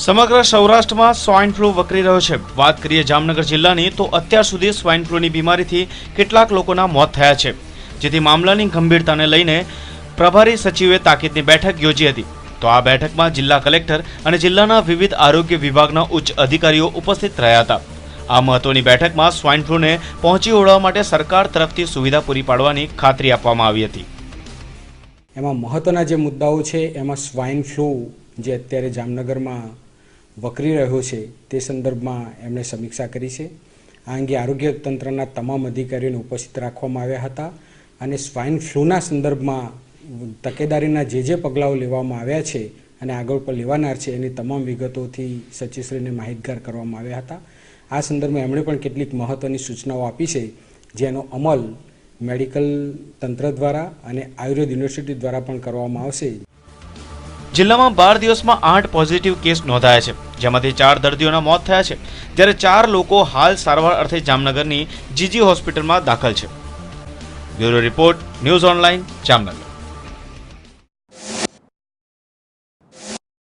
સમગ્ર સૌરાષ્ટ્રમાં swine flu વકરી રહ્યો છે। વાત કરીએ જામનગર જિલ્લાની તો અત્યાર સુધી સ્વાઇન ફ્લૂની બીમારીથી કેટલાક લોકોના મોત થયા છે, જેથી મામલાની ગંભીરતાને લઈને પ્રભારી સચિવે તાકીદની બેઠક યોજી હતી। તો આ બેઠકમાં જિલ્લા કલેક્ટર અને જિલ્લાના વિવિધ આરોગ્ય વિભાગના ઉચ્ચ અધિકારીઓ ઉપસ્થિત રહ્યા હતા। આ મહત્વની બેઠકમાં સ્વાઇન ફ્લૂને પહોંચી વળવા માટે સરકાર તરફથી સુવિધા પૂરી પાડવાની ખાતરી આપવામાં આવી હતી। એમાં મહત્વના જે મુદ્દાઓ છે એમાં સ્વાઇન ફ્લૂ જે અત્યારે જામનગરમાં વકરી રહ્યો છે તે સંદર્ભમાં એમણે સમીક્ષા કરી છે। આ અંગે આરોગ્ય તંત્રના તમામ અધિકારીઓને ઉપસ્થિત રાખવામાં આવ્યા હતા અને સ્વાઇન ફ્લૂના સંદર્ભમાં તકેદારીના જે પગલાઓ લેવામાં આવ્યા છે અને આગળ પર લેવાનાર છે એની તમામ વિગતોથી સચિવશ્રીને માહિતગાર કરવામાં આવ્યા હતા। આ સંદર્ભમાં એમણે પણ કેટલીક મહત્વની સૂચનાઓ આપી છે, જેનો અમલ મેડિકલ તંત્ર દ્વારા અને આયુર્વેદ યુનિવર્સિટી દ્વારા પણ કરવામાં આવશે। જિલ્લામાં 12 દિવસમાં 8 પોઝિટિવ કેસ નોંધાયા છે, જેમાંથી 4 દર્દીઓના મોત થયા છે, જ્યારે 4 લોકો હાલ સારવાર અર્થે જામનગરની જીજી હોસ્પિટલમાં દાખલ છે। Bureau report, news online, Jamnagar.